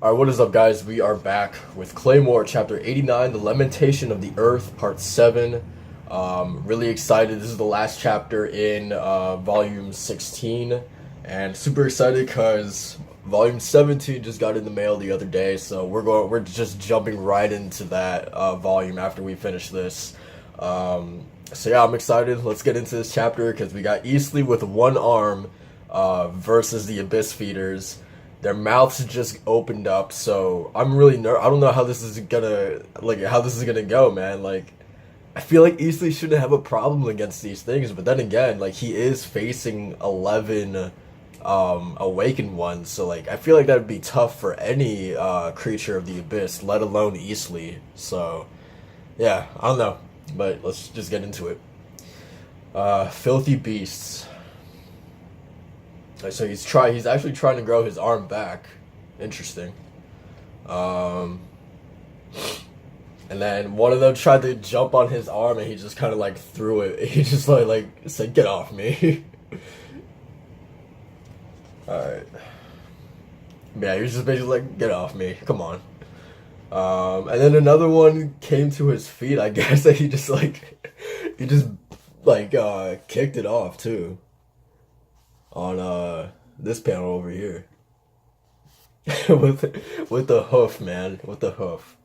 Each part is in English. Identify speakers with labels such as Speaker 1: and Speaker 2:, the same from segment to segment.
Speaker 1: Alright, what is up, guys? We are back with Claymore, Chapter 89, The Lamentation of the Earth, Part 7. Really excited. This is the last chapter in Volume 16, and super excited because Volume 17 just got in the mail the other day, so we're just jumping right into that volume after we finish this. So yeah, I'm excited. Let's get into this chapter because we got Eastleigh with one arm versus the Abyss Feeders. Their mouths just opened up, so I'm really I don't know how this is gonna go, man. Like, I feel like Eastleigh shouldn't have a problem against these things, but then again, like, he is facing 11 awakened ones, so like I feel like that would be tough for any creature of the abyss, let alone Eastleigh. So yeah, I don't know, but let's just get into it. Filthy beasts. So he's actually trying to grow his arm back. Interesting. Um, and then one of them tried to jump on his arm, and he just kind of like threw it. He just like said, "Get off me!" All right. Yeah, he was just basically like, "Get off me! Come on." And then another one came to his feet. I guess that he just kicked it off too on this panel over here with the hoof, man, with the hoof.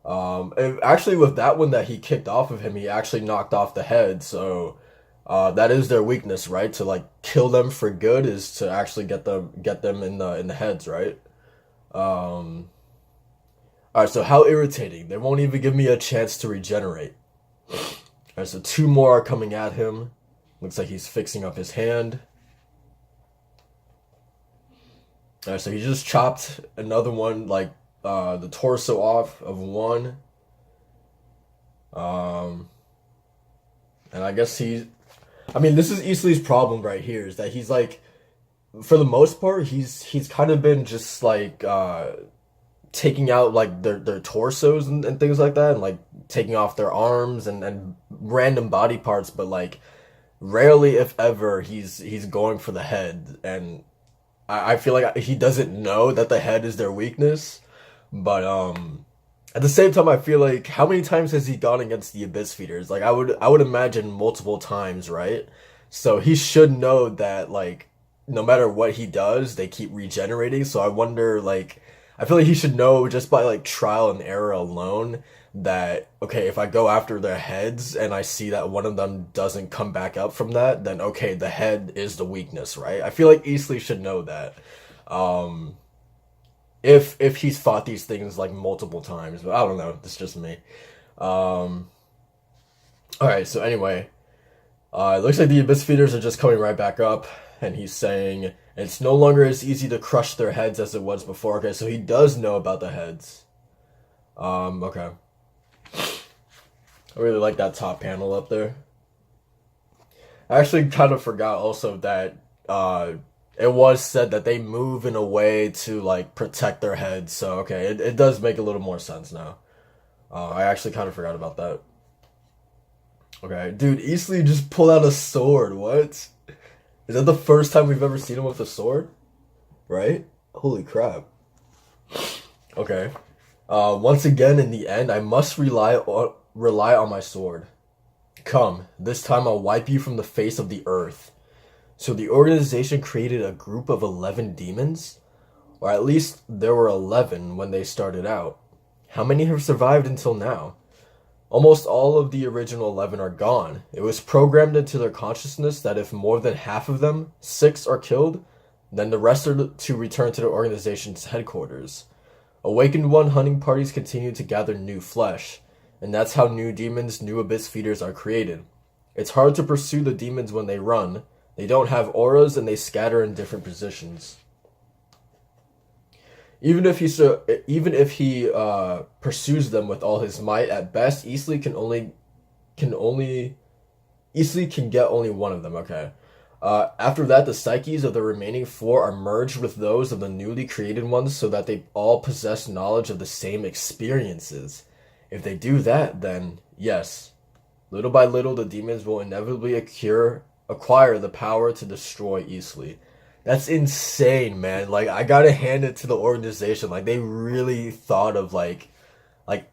Speaker 1: And actually, with that one that he kicked off of him, he actually knocked off the head. So that is their weakness, right? To like kill them for good is to actually get them in the heads, right? Um, all right. So how irritating! They won't even give me a chance to regenerate. All right. So two more are coming at him. Looks like he's fixing up his hand. Alright, so he just chopped another one, like the torso off of one. Um, and I guess I mean, this is Eastleigh's problem right here, is that he's like, for the most part, he's kind of been just like taking out like their torsos and things like that, and like taking off their arms and random body parts, but like rarely, if ever, he's going for the head. And I feel like he doesn't know that the head is their weakness, but at the same time, I feel like how many times has he gone against the Abyss Feeders? Like I would imagine multiple times, right? So he should know that like no matter what he does, they keep regenerating. So I wonder, like, I feel like he should know just by like trial and error alone that okay, if I go after their heads and I see that one of them doesn't come back up from that, then okay, the head is the weakness, right? I feel like Eastleigh should know that. Um, if he's fought these things like multiple times, but I don't know. It's just me. Um, all right. So anyway, it looks like the Abyss Feeders are just coming right back up, and he's saying it's no longer as easy to crush their heads as it was before. Okay, so he does know about the heads. Okay. I really like that top panel up there. I actually kind of forgot also that it was said that they move in a way to like protect their heads. So okay, it does make a little more sense now. I actually kind of forgot about that. Okay, dude, Eastleigh just pulled out a sword. What? Is that the first time we've ever seen him with a sword? Right? Holy crap. Okay. Once again, in the end, I must rely on my sword. Come, this time I'll wipe you from the face of the earth. So the organization created a group of 11 demons? Or at least there were 11 when they started out. How many have survived until now? Almost all of the original 11 are gone. It was programmed into their consciousness that if more than half of them, 6, are killed, then the rest are to return to the organization's headquarters. Awakened One hunting parties continue to gather new flesh, and that's how new demons, new abyss feeders are created. It's hard to pursue the demons when they run. They don't have auras and they scatter in different positions. Even if he pursues them with all his might, at best can only Eastleigh can get only one of them. Okay. After that, the psyches of the remaining 4 are merged with those of the newly created ones so that they all possess knowledge of the same experiences. If they do that, then yes, little by little, the demons will inevitably acquire the power to destroy Eastleigh. That's insane, man. Like I gotta hand it to the organization. Like they really thought of like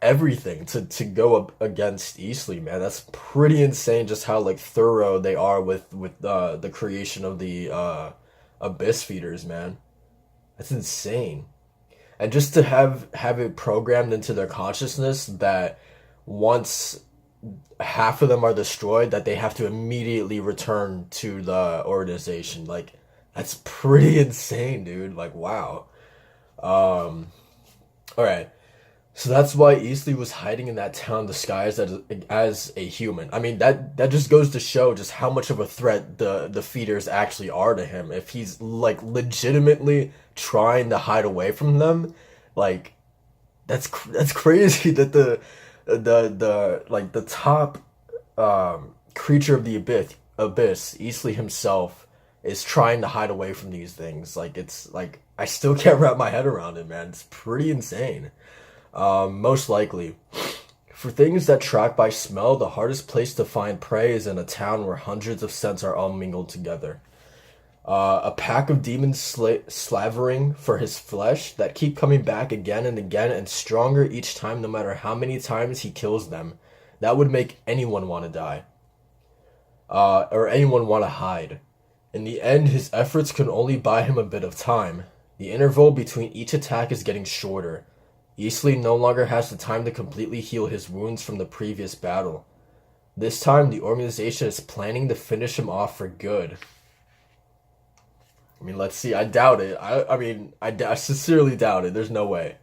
Speaker 1: everything to go up against Eastleigh, man. That's pretty insane. Just how like thorough they are with the creation of the abyss feeders, man. That's insane. And just to have it programmed into their consciousness that once half of them are destroyed, that they have to immediately return to the organization. Like that's pretty insane, dude. Like wow. Um, all right. So that's why Eastleigh was hiding in that town disguised as a human. I mean, that just goes to show just how much of a threat the feeders actually are to him. If he's like legitimately trying to hide away from them, like that's crazy that the like the top creature of the abyss, Eastleigh himself, is trying to hide away from these things. Like it's like I still can't wrap my head around it, man. It's pretty insane. Most likely. For things that track by smell, the hardest place to find prey is in a town where hundreds of scents are all mingled together. A pack of demons slavering for his flesh that keep coming back again and again and stronger each time no matter how many times he kills them. That would make anyone want to die. Or anyone want to hide. In the end, his efforts can only buy him a bit of time. The interval between each attack is getting shorter. Eastleigh no longer has the time to completely heal his wounds from the previous battle. This time, the organization is planning to finish him off for good. I mean, let's see. I doubt it. I sincerely doubt it. There's no way.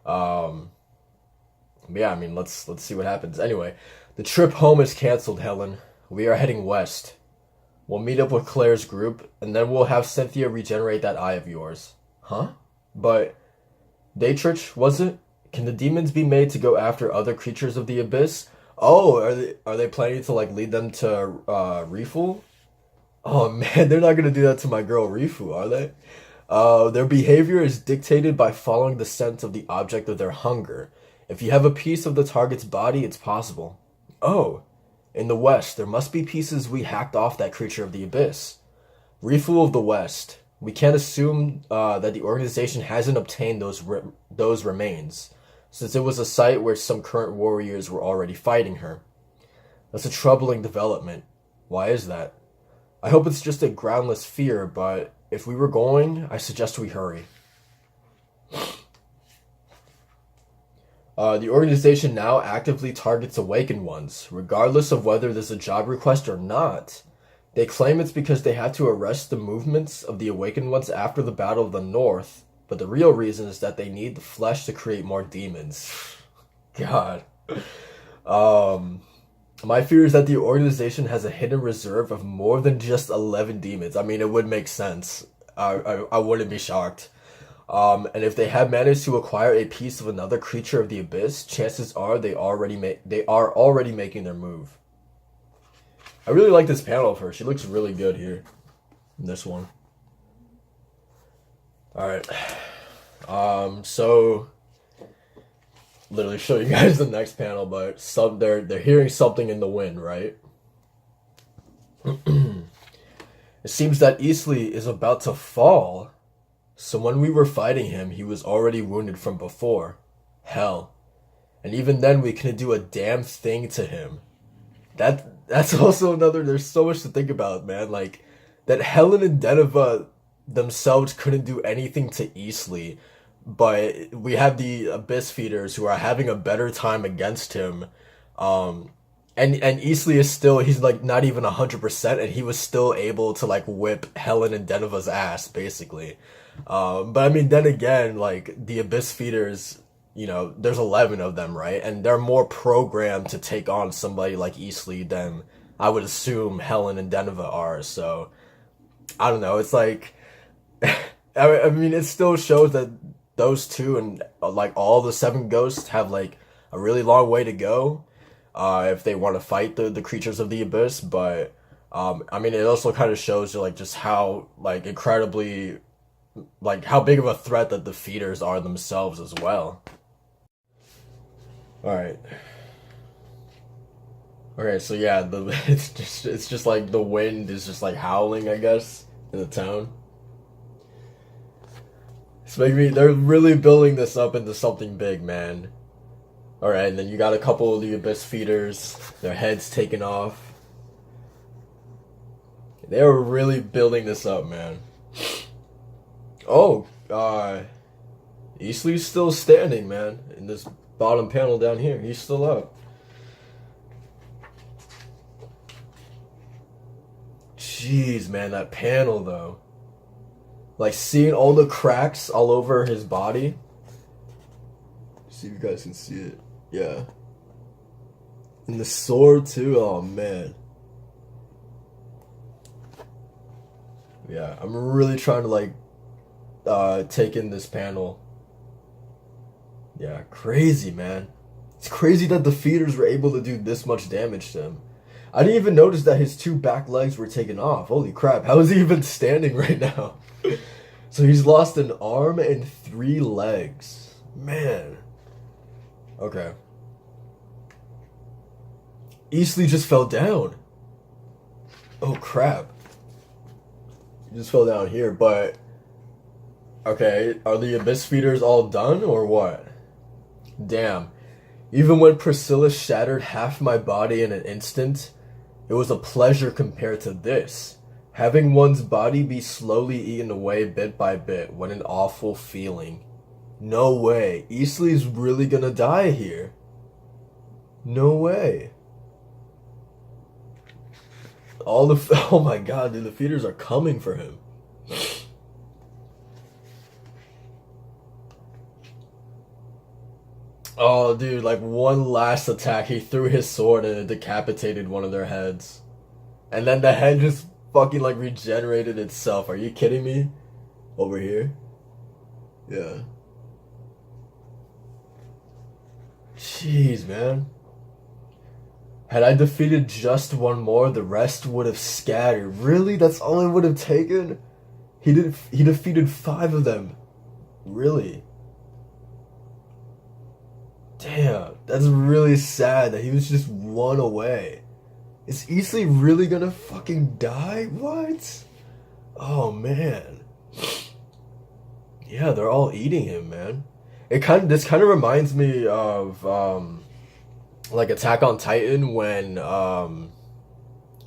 Speaker 1: Um, but yeah, I mean, let's see what happens. Anyway, the trip home is canceled, Helen. We are heading west. We'll meet up with Claire's group, and then we'll have Cynthia regenerate that eye of yours. Huh? But Dietrich, was it? Can the demons be made to go after other creatures of the abyss? Oh, are they planning to like lead them to Rifu? Oh man, they're not gonna do that to my girl Rifu, are they? Their behavior is dictated by following the scent of the object of their hunger. If you have a piece of the target's body, it's possible. Oh, in the west, there must be pieces we hacked off that creature of the abyss. Rifu of the West. We can't assume that the organization hasn't obtained those remains, since it was a site where some current warriors were already fighting her. That's a troubling development. Why is that? I hope it's just a groundless fear, but if we were going, I suggest we hurry. The organization now actively targets awakened ones, regardless of whether there's a job request or not. They claim it's because they had to arrest the movements of the awakened ones after the Battle of the North, but the real reason is that they need the flesh to create more demons. God. My fear is that the organization has a hidden reserve of more than just 11 demons. I mean, it would make sense. I wouldn't be shocked. And if they have managed to acquire a piece of another creature of the abyss, chances are they are already making their move. I really like this panel of her. She looks really good here in this one. All right. So literally show you guys the next panel, but they're hearing something in the wind, right? It seems that Eastleigh is about to fall. So when we were fighting him, he was already wounded from before. Hell. And even then we couldn't do a damn thing to him. That's also another, there's so much to think about, man. Like, that Helen and Deneva themselves couldn't do anything to Eastleigh, but we have the Abyss Feeders who are having a better time against him. And Eastleigh is still, he's like not even 100%, and he was still able to like whip Helen and Deneva's ass, basically. But I mean, then again, like, the Abyss Feeders, you know, there's 11 of them, right? And they're more programmed to take on somebody like Eastleigh than I would assume Helen and Deneva are. So, I don't know. It's like, I mean, it still shows that those two and like all the seven ghosts have like a really long way to go if they want to fight the creatures of the abyss. But, I mean, it also kind of shows you like just how like incredibly, like how big of a threat that the feeders are themselves as well. All right. Okay, so yeah, it's just like the wind is just like howling, I guess, in the town. It's making me. They're really building this up into something big, man. All right, and then you got a couple of the abyss feeders. Their heads taken off. They were really building this up, man. Oh, Eastlei's still standing, man. In this bottom panel down here, he's still up. Jeez, man, that panel though. Like seeing all the cracks all over his body. See if you guys can see it. Yeah. And the sword too. Oh man. Yeah, I'm really trying to like take in this panel. Yeah, crazy, man. It's crazy that the feeders were able to do this much damage to him. I didn't even notice that his two back legs were taken off. Holy crap, how is he even standing right now? So he's lost an arm and 3 legs. Man. Okay. Eastley just fell down. Oh crap. He just fell down here, but... Okay, are the Abyss Feeders all done, or what? Damn. Even when Priscilla shattered half my body in an instant, it was a pleasure compared to this. Having one's body be slowly eaten away bit by bit, what an awful feeling. No way. Eastley's really gonna die here. No way. Oh my god, dude, the feeders are coming for him. Oh, dude, like one last attack, he threw his sword and it decapitated one of their heads. And then the head just fucking like regenerated itself. Are you kidding me? Over here? Yeah. Jeez, man. Had I defeated just one more, the rest would have scattered. Really? That's all it would have taken? He defeated 5 of them. Really? Damn, that's really sad that he was just 1 away. Is Eastley really gonna fucking die? What? Oh man. Yeah, they're all eating him, man. This kind of reminds me of like Attack on Titan when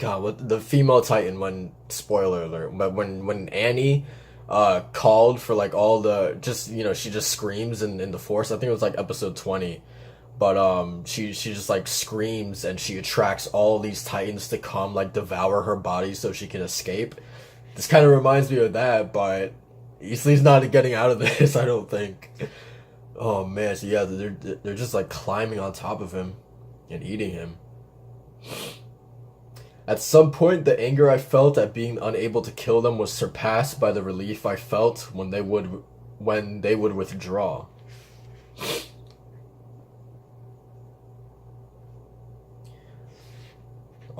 Speaker 1: what the female Titan, when spoiler alert, but when Annie called for like all the, just, you know, she just screams in the force. I think it was like episode 20. But she just like screams and she attracts all these titans to come like devour her body so she can escape. This kind of reminds me of that, but Eastley's not getting out of this, I don't think. Oh man, so yeah, they're just like climbing on top of him and eating him. At some point, the anger I felt at being unable to kill them was surpassed by the relief I felt when they would withdraw.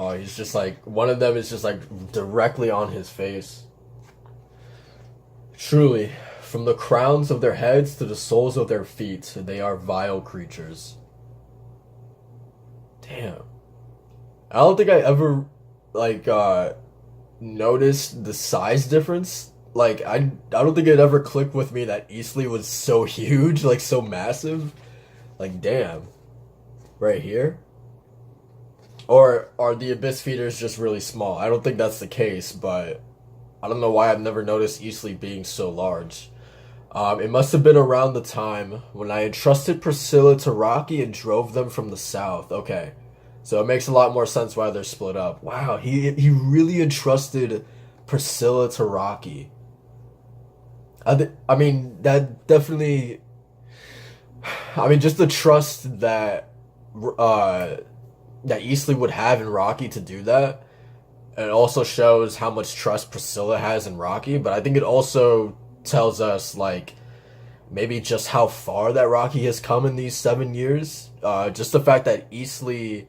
Speaker 1: Oh, he's just like, one of them is just like directly on his face. Truly, from the crowns of their heads to the soles of their feet, they are vile creatures. Damn. I don't think I ever, like, noticed the size difference. Like, I don't think it ever clicked with me that Eastley was so huge, like, so massive. Like, damn. Right here? Or are the Abyss Feeders just really small? I don't think that's the case, but I don't know why I've never noticed Eastley being so large. It must have been around the time when I entrusted Priscilla to Rocky and drove them from the south. Okay, so it makes a lot more sense why they're split up. Wow, he really entrusted Priscilla to Rocky. I mean, that definitely... I mean, just the trust that... that Eastley would have in Rocky to do that. It also shows how much trust Priscilla has in Rocky, but I think it also tells us, like, maybe just how far that Rocky has come in these 7 years. Just the fact that Eastley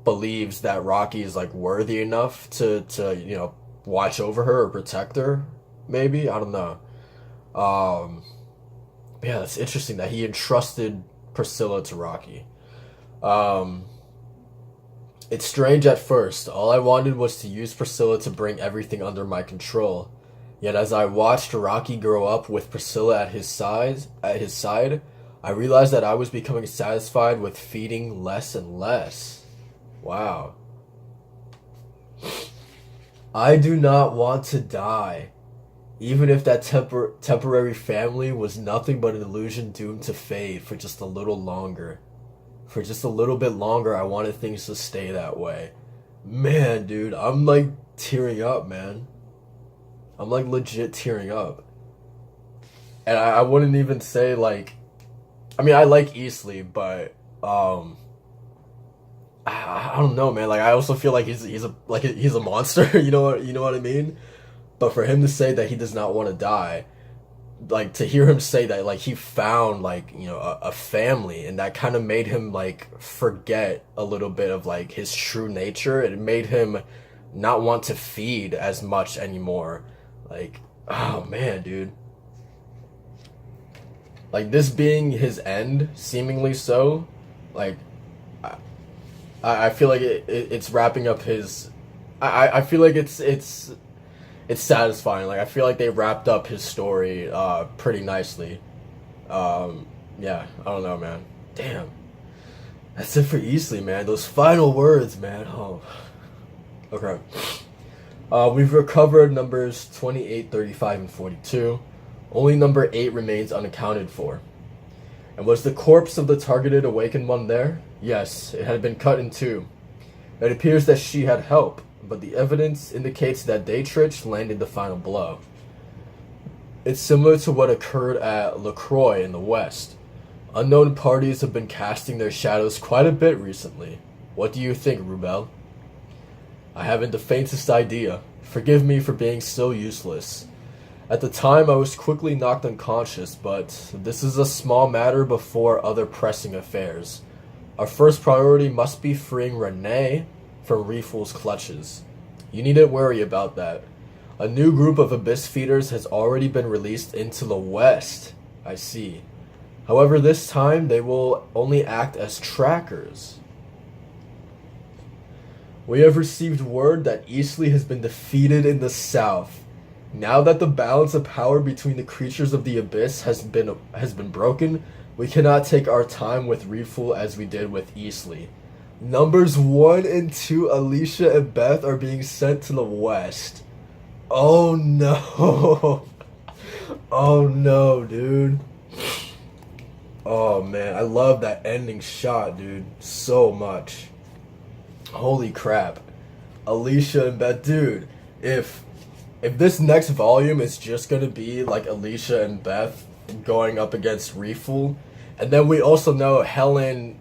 Speaker 1: believes that Rocky is, like, worthy enough to you know, watch over her or protect her, maybe? I don't know. Yeah, it's interesting that he entrusted Priscilla to Rocky. It's strange at first. All I wanted was to use Priscilla to bring everything under my control. Yet as I watched Rocky grow up with Priscilla at his side, I realized that I was becoming satisfied with feeding less and less. Wow. I do not want to die, even if that temporary family was nothing but an illusion doomed to fade for just a little longer. For just a little bit longer, I wanted things to stay that way. Man, dude, I'm like tearing up, man. I'm like legit tearing up. And I wouldn't even say like, I mean, I like Eastly, but I don't know, man. Like I also feel like he's a monster. You know what I mean? But for him to say that he does not want to die, like to hear him say that, like he found like a family, and that kind of made him like forget a little bit of like his true nature. It made him not want to feed as much anymore. Like, oh man, dude. Like this being his end, seemingly so, like I feel like it's wrapping up his. I feel like it's satisfying. Like I feel like they wrapped up his story pretty nicely. Yeah, I don't know, man. Damn, that's it for Eastly, man. Those final words, man. Oh, okay. We've recovered numbers 28, 35, and 42. Only number 8 remains unaccounted for. And was the corpse of the targeted awakened one there? Yes, it had been cut in two. It appears that she had help, but the evidence indicates that Dietrich landed the final blow. It's similar to what occurred at LaCroix in the West. Unknown parties have been casting their shadows quite a bit recently. What do you think, Rubel? I haven't the faintest idea. Forgive me for being so useless. At the time, I was quickly knocked unconscious, but this is a small matter before other pressing affairs. Our first priority must be freeing Renee from Rieful's clutches. You needn't worry about that. A new group of Abyss Feeders has already been released into the West. I see. However, this time they will only act as trackers. We have received word that Eastly has been defeated in the South. Now that the balance of power between the creatures of the Abyss has been broken, we cannot take our time with Rieful as we did with Eastly. Numbers 1 and 2, Alicia and Beth, are being sent to the West. Oh no. Oh no, dude. Oh man, I love that ending shot, dude, so much. Holy crap. Alicia and Beth, dude, if this next volume is just gonna be like Alicia and Beth going up against Rieful, and then we also know Helen,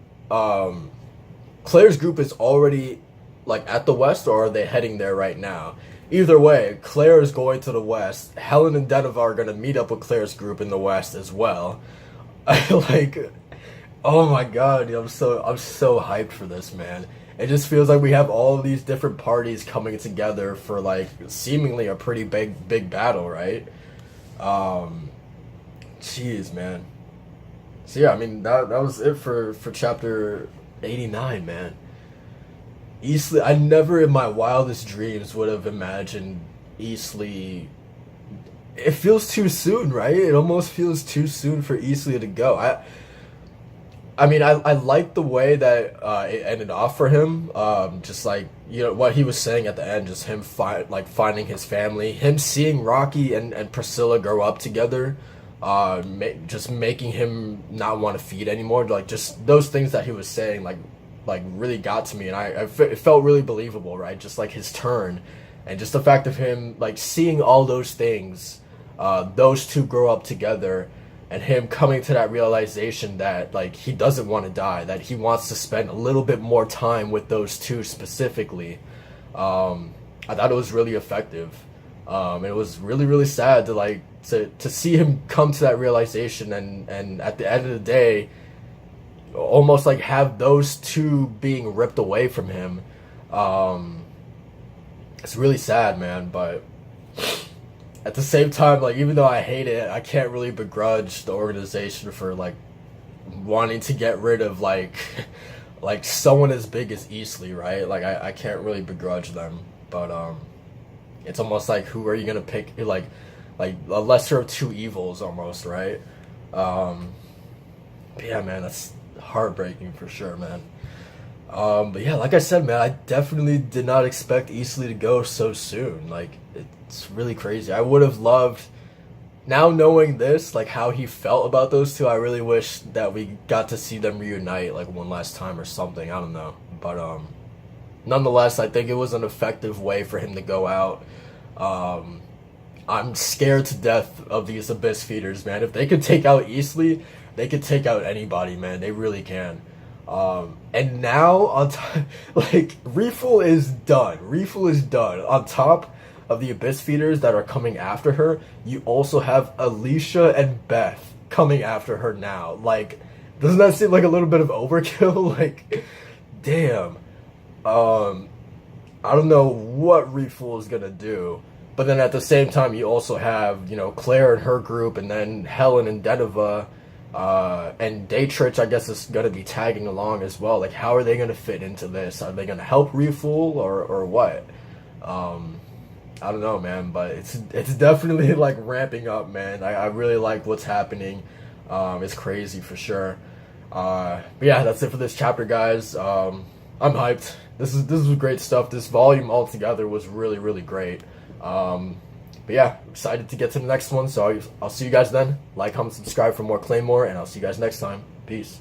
Speaker 1: Claire's group is already like at the West, or are they heading there right now? Either way, Claire is going to the West. Helen and Deneva are gonna meet up with Claire's group in the West as well. I like, oh my god, dude, I'm so hyped for this, man. It just feels like we have all of these different parties coming together for like seemingly a pretty big battle, right? Jeez, man. So yeah, I mean that was it for chapter 89, man. Eastly, I never in my wildest dreams would have imagined Eastly. It feels too soon, right? It almost feels too soon for Eastly to go. I mean, I like the way that it ended off for him. Just like, what he was saying at the end, just him finding his family, him seeing Rocky and Priscilla grow up together, just making him not want to feed anymore. Like, just those things that he was saying, like really got to me, and it felt really believable, right? Just like his turn, and just the fact of him like seeing all those things, those two grow up together. And him coming to that realization that, like, he doesn't want to die, that he wants to spend a little bit more time with those two specifically. I thought it was really effective. It was really, really sad to see him come to that realization, and at the end of the day, almost like have those two being ripped away from him. It's really sad, man, but at the same time, like, even though I hate it, I can't really begrudge the organization for, like, wanting to get rid of, like someone as big as Eastly, right? Like, I can't really begrudge them, but, it's almost like, who are you gonna pick? Like, like a lesser of two evils almost, right? But yeah, man, that's heartbreaking for sure, man. But yeah, like I said, man, I definitely did not expect Eastly to go so soon. Like, it's really crazy. I would have loved, now knowing this, like how he felt about those two. I really wish that we got to see them reunite like one last time or something. I don't know, but nonetheless, I think it was an effective way for him to go out. I'm scared to death of these Abyss Feeders, man. If they could take out Eastly, they could take out anybody, man. They really can. And now like Reeful is done. Reeful is done. On top of the Abyss Feeders that are coming after her, you also have Alicia and Beth coming after her now. Like, doesn't that seem like a little bit of overkill? Like, damn. I don't know what Reeful is gonna do. But then at the same time, you also have, Claire and her group, and then Helen and Deneva, and Daytrich, I guess, is going to be tagging along as well. Like, how are they going to fit into this? Are they going to help Refool or what? I don't know, man, but it's definitely, like, ramping up, man. I really like what's happening. It's crazy for sure. But yeah, that's it for this chapter, guys. I'm hyped. This is great stuff. This volume altogether was really, really great. But yeah, excited to get to the next one. So I'll see you guys then. Like, comment, subscribe for more Claymore, and I'll see you guys next time. Peace.